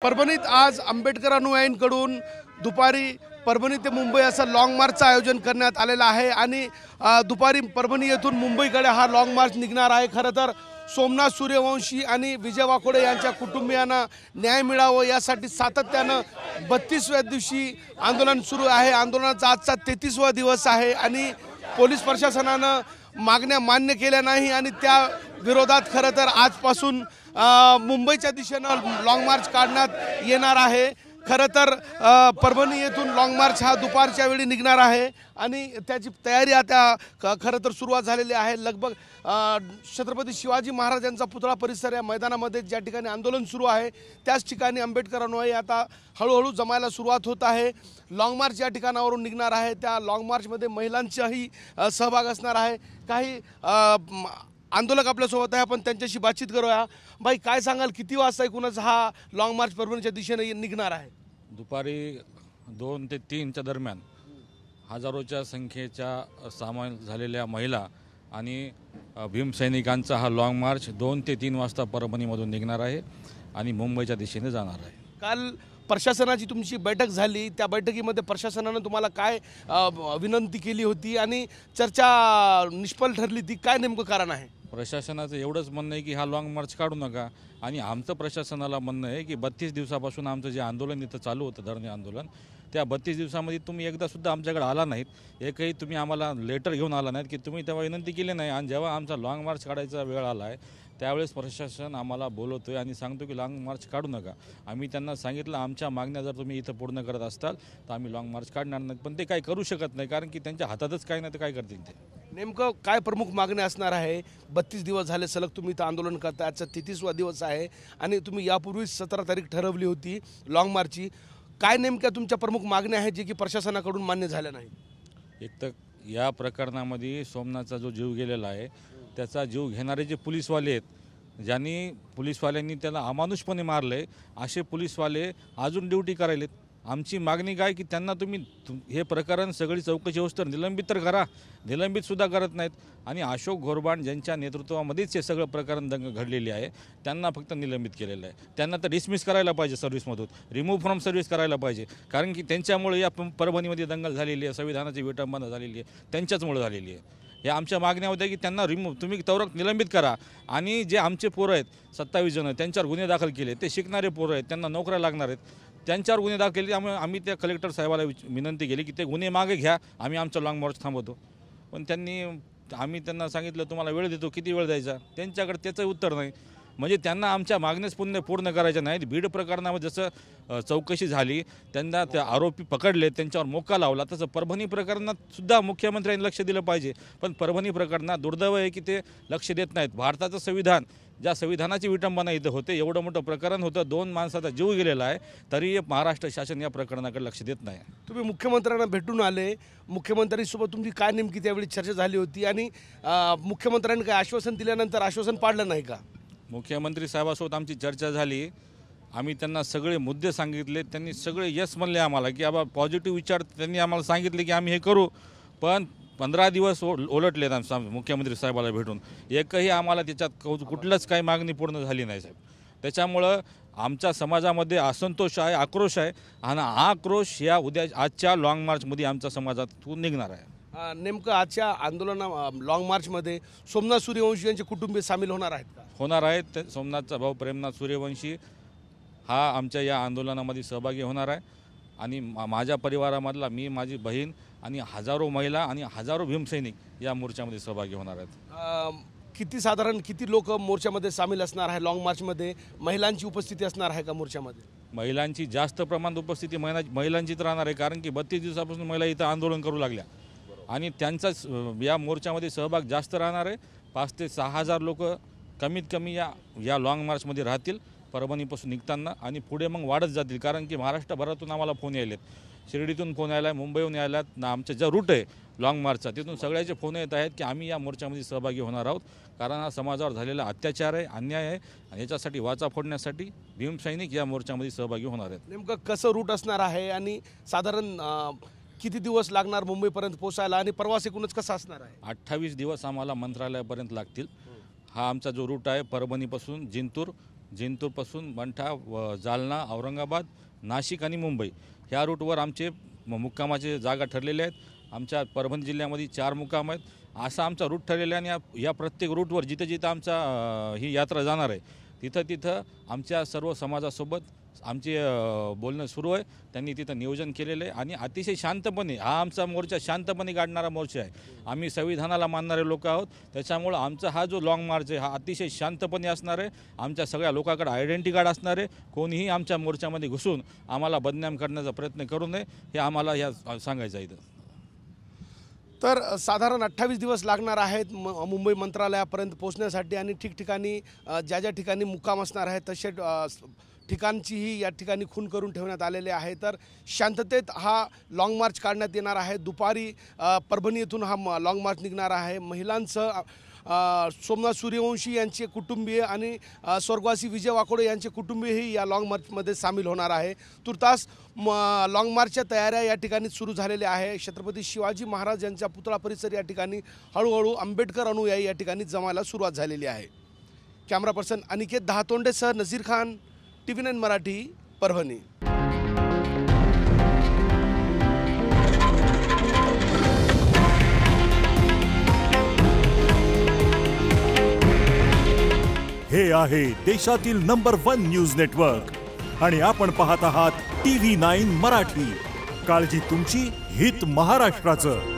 परभणीत आज आंबेडकर अनुयायींकडून दुपारी परभणी ते मुंबई असं लाँग मार्चचं आयोजन करण्यात आलेलं आहे आणि दुपारी परभणी येथून मुंबईकडे हा लाँग मार्च निघणार आहे। खरं तर सोमनाथ सूर्यवंशी आणि विजय वाकोडे यांच्या कुटुंबियांना न्याय मिळावं यासाठी सातत्यानं 32व्या दिवशी आंदोलन सुरू आहे। आंदोलनाचा आजचा 33वा दिवस आहे आणि पोलीस प्रशासनानं मागण्या मान्य केल्या नाही आणि त्या विरोधात खरं तर आजपासून मुंबईच्या दिशेनं लाँग मार्च काढण्यात येणार आहे। खरं तर परभणी येथून लाँग मार्च हा दुपारच्या वेळी निघणार आहे आणि त्याची तयारी आता खरं तर सुरुवात झालेली आहे। लगभग छत्रपती शिवाजी महाराजांचा पुतळा परिसर या मैदानामध्ये ज्या ठिकाणी आंदोलन सुरू आहे त्याच ठिकाणी आंबेडकर अनुयायी आता हळूहळू जमायला सुरुवात होत आहे। लाँग मार्च या ठिकाणावरून निघणार आहे। त्या लाँग मार्चमध्ये महिलांचाही सहभाग असणार आहे। काही आंदोलक आपल्यासोबत आहे, आपण त्यांच्याशी बातचीत करूया। भाई, काय सांगाल, किती वाजता एकूणच हा लाँग मार्च परभणीच्या दिशेने निघणार आहे? दुपारी 2 ते 3च्या दरम्यान हजारोच्या संख्येच्या सामील झालेल्या महिला आणि भीमसैनिकांचा हा लाँग मार्च 2 ते 3 वाजता परभणीमधून निघणार आहे आणि मुंबईच्या दिशेने जाणार आहे। काल प्रशासनाची तुमची बैठक झाली, त्या बैठकीमध्ये प्रशासनानं तुम्हाला काय विनंती केली होती आणि चर्चा निष्फळ ठरली ती काय नेमकं कारण आहे? प्रशासनाचं एवढंच म्हणणं आहे की हा लाँग मार्च काढू नका आणि आमचं प्रशासनाला म्हणणं आहे की 32 दिवसापासून आमचं जे आंदोलन इथं चालू होतं, धरणे आंदोलन, त्या 32 दिवसामध्ये तुम्ही एकदासुद्धा आमच्याकडे आला नाहीत, एकही तुम्ही आम्हाला लेटर घेऊन आला नाहीत की तुम्ही तेव्हा विनंती केली नाही आणि जेव्हा आमचा लाँग मार्च काढायचा वेळ आला आहे त्यावेळेस प्रशासन आम्हाला बोलवतो आहे आणि सांगतो की लाँग मार्च काढू नका। आम्ही त्यांना सांगितलं आमच्या मागण्या जर तुम्ही इथं पूर्ण करत असताल तर आम्ही लाँग मार्च काढणार नाहीत, पण ते काही करू शकत नाही कारण की त्यांच्या हातातच काही नाही तर काय करतील ते। नेमकं काय प्रमुख मागण्या असणार आहे? 32 दिवस झाले सलग तुम्ही इथं आंदोलन करता, आजचा 33वा दिवस आहे आणि तुम्ही यापूर्वी 17 तारीख ठरवली होती लाँग मार्चची। काय नेमक्या तुमच्या प्रमुख मागण्या आहेत जे की प्रशासनाकडून मान्य झाल्या नाही? एक तर या प्रकरणामध्ये सोमनाथचा जो जीव गेलेला आहे त्याचा जीव घेणारे जे पोलीसवाले आहेत, ज्यांनी पोलीसवाल्यांनी त्याला अमानुषपणे मारलं आहे, असे पोलीसवाले अजून ड्युटी करायलेत। आमची मागणी काय की त्यांना तुम्ही हे प्रकरण सगळी चौकशी होस्तर निलंबित तर करा, निलंबितसुद्धा करत नाहीत आणि अशोक घोरबाण ज्यांच्या नेतृत्वामध्येच हे सगळं प्रकरण घडलेले आहे त्यांना फक्त निलंबित केलेलं आहे। त्यांना तर डिसमिस करायला पाहिजे सर्व्हिसमधून, रिमूव्ह फ्रॉम सर्व्हिस करायला पाहिजे कारण की त्यांच्यामुळे या परभणीमध्ये दंगल झालेली आहे, संविधानाची विटंबना झालेली आहे, त्यांच्याचमुळे झालेली आहे। या आमच्या मागण्या होत्या की त्यांना तुम्ही तवरक निलंबित करा आणि जे आमचे पोरं आहेत 27 जण त्यांच्यावर गुन्हे दाखल केले, ते शिकणारे पोरं आहेत, त्यांना नोकऱ्या लागणार आहेत, त्यांच्यावर गुन्हे दाखल केले। आम्ही त्या कलेक्टर साहेबाला विनंती केली की ते गुन्हे मागे घ्या, आम्ही आमचं लाँग मार्च थांबवतो, पण आम्ही त्यांना सांगितलं तुम्हाला वेळ देतो, किती वेळ द्यायचा, त्यांच्याकडे त्याचं उत्तर नाही। म्हणजे त्यांना आमच्या मागण्याच पूर्ण करायच्या नाहीत। बीड प्रकरणामध्ये जसं चौकशी झाली, त्यांना त्या आरोपी पकडले, त्यांच्यावर मोका लावला, तसं परभणी प्रकरणात सुद्धा मुख्यमंत्र्यांनी लक्ष दिलं पाहिजे, पण परभणी प्रकरणात दुर्दैव आहे की ते लक्ष देत नाहीत। भारताचं संविधान, ज्या संविधानाची विटंबना इथं होते, एवढं मोठं प्रकरण होतं, 2 माणसाचा जीव गेलेला आहे, तरी महाराष्ट्र शासन या प्रकरणाकडे लक्ष देत नाही। तुम्ही मुख्यमंत्र्यांना भेटून आले, मुख्यमंत्र्यांसोबत तुमची काय नेमकी त्यावेळी चर्चा झाली होती आणि मुख्यमंत्र्यांनी काय आश्वासन दिल्यानंतर आश्वासन पाळलं नाही का? मुख्यमंत्री साहेबासोबत आमची चर्चा झाली, आम्ही त्यांना सगळे मुद्दे सांगितले, त्यांनी सगळे यस म्हणले आम्हाला की बाबा पॉझिटिव्ह विचार त्यांनी आम्हाला सांगितले की आम्ही हे करू, पण 15 दिवस ओलटलेत मुख्यमंत्री साहेबाला भेटून, एकही आम्हाला त्याच्यात कुठलंच काही मागणी पूर्ण झाली नाही साहेब। त्याच्यामुळं आमच्या समाजामध्ये असंतोष आहे, आक्रोश आहे आणि हा आक्रोश आजच्या लाँग मार्चमध्ये आमच्या समाजातून निघणार आहे। नेमकं आजच्या लाँग मार्चमध्ये सोमनाथ सूर्यवंशी यांचे कुटुंबीय सामील होणार आहेत का? होणार आहेत। सोमनाथचा भाऊ प्रेमनाथ सूर्यवंशी हा आमच्या या आंदोलनामध्ये सहभागी होणार आहे आणि माझ्या परिवारामधला मी, माझी बहीण आणि हजारो महिला आणि हजारो भीमसैनिक या मोर्चामध्ये सहभागी होणार आहेत। साधारण किती लोक मोर्चामध्ये सामील असणार आहे? लाँग मार्चमध्ये महिलांची उपस्थिती असणार आहे का मोर्चामध्ये? महिलांची जास्त प्रमाणात उपस्थिती महिलांचीच राहणार आहे कारण की 32 दिवसापासून महिला इथं आंदोलन करू लागल्या आणि त्यांचाच या मोर्चामध्ये सहभाग जास्त राहणार आहे। 5 ते 6 हजार लोक कमीत कमी या लाँग मार्चमध्ये राहतील परभणीपासून निघताना आणि पुढे मग वाढत जातील कारण की महाराष्ट्रभरातून आम्हाला फोन यायलेत, शिर्डीतून फोन यायला आहे, मुंबईहून यायला आहेत, आमचा जो रूट आहे लाँग मार्चचा तिथून सगळ्याचे फोन येत आहेत की आम्ही या मोर्चामध्ये सहभागी होणार आहोत कारण हा समाजावर झालेला अत्याचार आहे, अन्याय आहे आणि याच्यासाठी वाचा फोडण्यासाठी भीमसैनिक या मोर्चामध्ये सहभागी होणार आहेत। नेमकं कसं रूट असणार आहे आणि साधारण किती दिवस लागणार मुंबईपर्यंत पोहोचायला आणि प्रवास एकूणच कसा असणार आहे? 28 दिवस आम्हाला मंत्रालयापर्यंत लागतील। हा आमचा जो रूट आहे परभणीपासून जिंतूर, जिंतूरपासून मंठा जालना औरंगाबाद नाशिक आणि मुंबई ह्या रूटवर आमचे मुक्कामाचे जागा ठरलेले आहेत। आमच्या परभणी जिल्ह्यामध्ये 4 मुक्काम आहेत। असा आमचा रूट ठरलेला आहे आणि या प्रत्येक रूटवर जिथं जिथं आमचा ही यात्रा जाणार आहे तिथं तिथं आमच्या सर्व समाजासोबत आमचे बोलणं सुरू आहे। त्यांनी तिथं नियोजन केलेलं आहे आणि अतिशय शांतपणे हा आमचा मोर्चा शांतपणे काढणारा मोर्चा आहे। आम्ही संविधानाला मानणारे लोक आहोत, त्याच्यामुळं आमचा हा जो लॉंग मार्च आहे हा अतिशय शांतपणे असणार आहे। आमच्या सगळ्या लोकांकडे आयडेंटिटी कार्ड असणार आहे। कोणीही आमच्या मोर्चामध्ये घुसून आम्हाला बदनाम करण्याचा प्रयत्न करू नये हे आम्हाला या सांगायचं आहे इथं। तर साधारण 28 दिवस लागणार आहेत मुंबई मंत्रालयापर्यंत पोहोचण्यासाठी आणि ठिकठिकाणी ज्या ज्या ठिकाणी मुक्काम असणार आहे तसे ठिकाणचीही या ठिकाणी खून करून ठेवण्यात आलेले आहे। तर शांततेत हा लाँग मार्च काढण्यात येणार आहे। दुपारी परभणी येथून हा लाँग मार्च निघणार आहे। महिलांचं सोमनाथ सूर्यवंशी यांचे कुटुंबीय आणि स्वर्गवासी विजय वाकोडे यांचे कुटुंबीयही या लाँग मार्चमध्ये सामील होणार आहे। तुर्तास लाँग मार्चच्या तयाऱ्या या ठिकाणी सुरू झालेल्या आहे। छत्रपती शिवाजी महाराज यांचा पुतळा परिसर या ठिकाणी हळूहळू आंबेडकर अनुयायी या ठिकाणी जमायला सुरुवात झालेली आहे। कॅमेरा पर्सन अनिकेत दहातोंडेसह नजीर खान, TV9 मराठी, परभणी। हे आहे देशातील नंबर 1 न्यूज नेटवर्क आणि आपण पाहत आहात TV9 मराठी। काळजी तुमची, हित महाराष्ट्राचं।